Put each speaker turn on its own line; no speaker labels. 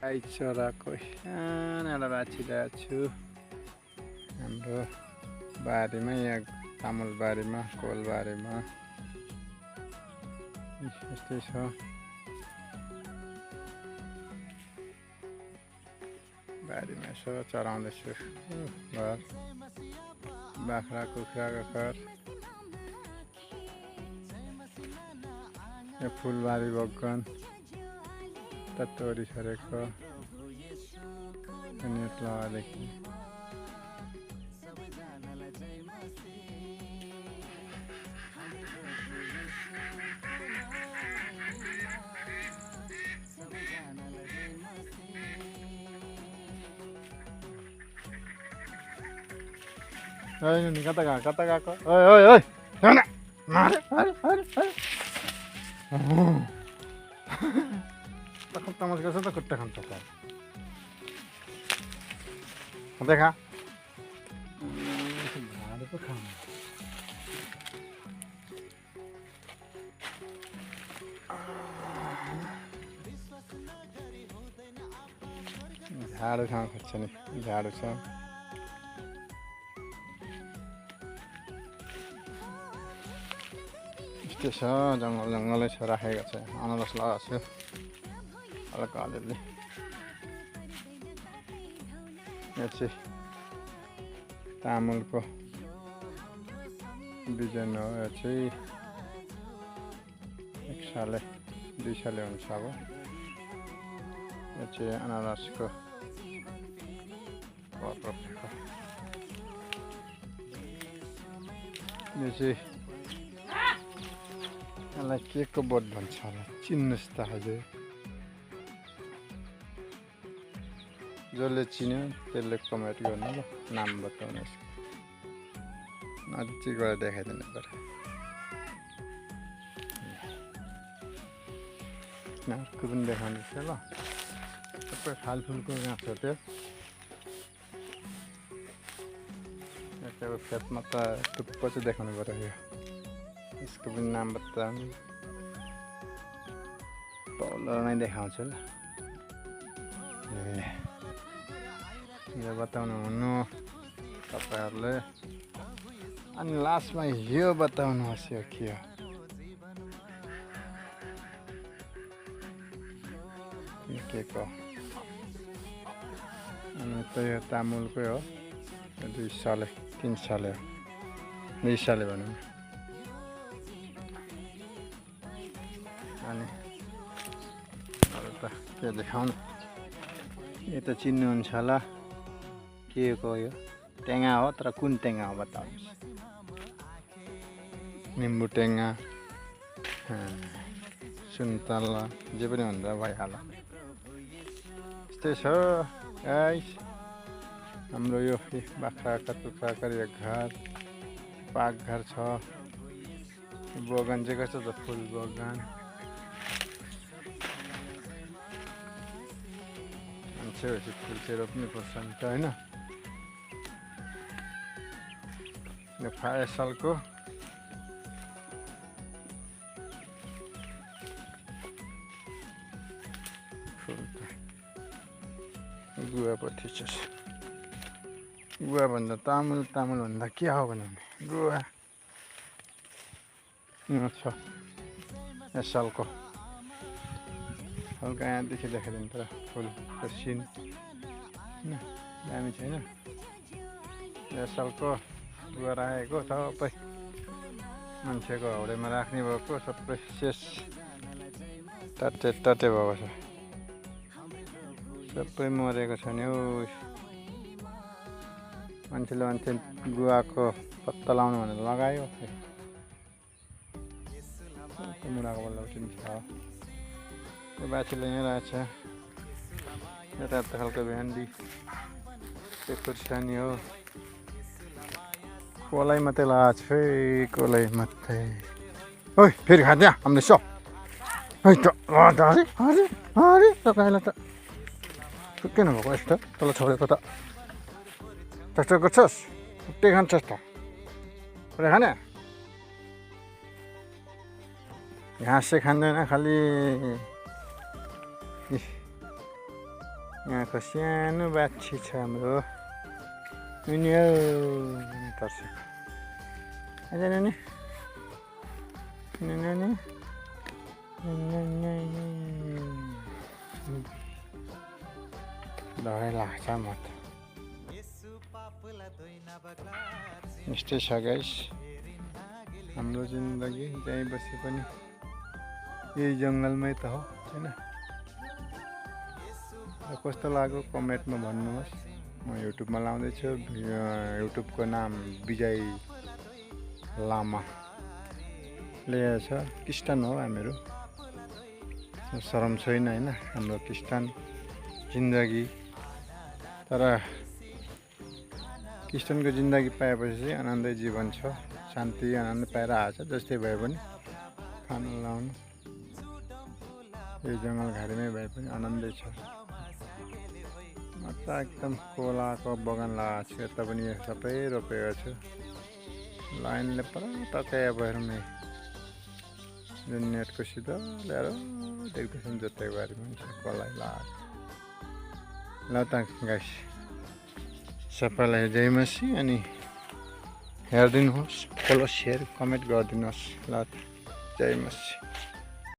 गाई चराको सानो बाछिरहेको छु हाम्रो बारीमा यहाँ चामल बारीमा कोल बारीमा यस्तै छ। बारीमा यसो चराउँदैछु घर बाख्रा कुखुराको घर। यो फुलबारी बगान तोरी छरेको net लगाएदेखि kata kak oi mana mari takut tamas kasa takut takkan takkan देखा झाडू खान खोज्छ नि झाडू छ यस्तै छ जङ्गलै छ राखेको छ अनारस लगाएको छु हल्का अलिअलि। यो चाहिँ तामुलको बिजन हो। यो चाहिँ 1 साल 2 साल हुन्छ अब। यो चाहिँ अनारसको बोट रोपेको। यो चाहिँ यसलाई के को बोट भन्छ होला चिन्नुहोस् त हजुर। जसले चिन्यो त्यसले कमेन्ट गर्नु ल नाम बताउनु यसको नजिकबाट देखाइदिनु पर्यो। अर्को पनि देखाउँदैछ ल सबै फालफुलको गाछ हो त्यो। त्यो खेतमा त टुप्पो चाहिँ देखाउनु पर्यो। यो यसको पनि नाम बताउनु तल नै देखाउँछु ल। यो बताउनु हुनु तपाईहरुले। अनि लास्टमा यो बताउनुहोस् यो के हो। के को अनि त यो तामुलकै हो। 2 साल 3 साल 2 साल भनौँ। अनि अरू त के देखाउनु। यो त चिन्नुहुन्छ होला के को यो टेङ्गा हो तर कुन टेङ्गा हो बताउनुहोस्। निम्बु टेङ्गा सुन्तला जे पनि हुन्छ भइहाल्यो। यस्तै छ गाइस हाम्रो यो बाख्राका कुखुराका यो घर पाक घर छ। बगान चाहिँ कस्तो छ फुल बगान। मान्छेहरू फुल चाहिँ रोप्नु पर्छ नि त होइन। यो फायसलको फुल त गुवापट्टि छ। गुवा भन्दा तामुल भन्दा के हो भने गुवा छ यसलको हल्का यहाँदेखि देखाइदिनु पर्यो फुलको सिन होइन दामी छैन। यसलको गुवा राखेको सबै मान्छेको हाउडेमा राख्ने भएको सबै शेष टटे भएको छ। सबै मरेको छ नि हौ। मान्छे गुवाको पत्ता लाउनु भनेर लगायो मुढाको बल्ल उठिन्छ। त्यो बाछीले यहाँ रहेछ। यता खालको भेन्डी त्यो खुर्सानी हो। कोलै मात्रै लगाएको छु है कोलै मात्रै। ओइ फेरि खाँदिया हामीले सब है त अरे अरे अरे तपाईँलाई त किन भएको यस्तो तल छोडेको त त्यस्तो गर्छस् उठ्दै खान्छस् त पुरै खाने घाँस चाहिँ खाँदैन खालि यहाँको सानो बाछी छ हाम्रो उनी हो तर्सेको आजा नानी नानी डरै लाग्छ म त यस्तै छ गाइस हाम्रो जिन्दगी जहीँ बसे पनि यही जङ्गलमै त हो हैन कस्तो लाग्यो कमेन्टमा भन्नुहोस् म युट्युबमा लाउँदैछु युट्युबको नाम विजय लामा लेखेको छ क्रिस्चियन हो हामीहरू शरम छैन हैन हाम्रो क्रिस्चियन जिन्दगी तर क्रिस्चियनको जिन्दगी पाएपछि चाहिँ आनन्दै जीवन छ शान्ति आनन्द पाएर आएको छ जस्तै भए पनि खानु लाउनु यो जङ्गल घारीमै भए पनि आनन्दै छ म त एकदम कोलाको बगान लगाएको छु यता पनि सबै रोपेको छु लाइनले पुरा तकाया भएर नै जुन नेटको सिधा ल्याएर देख्दैछन् जतै बारीमा छ कोलाई लगाएको ल त गाइस सबैलाई जय मसी अनि हेरिदिनुहोस् फलो सेयर कमेन्ट गरिदिनुहोस् ल जय मसी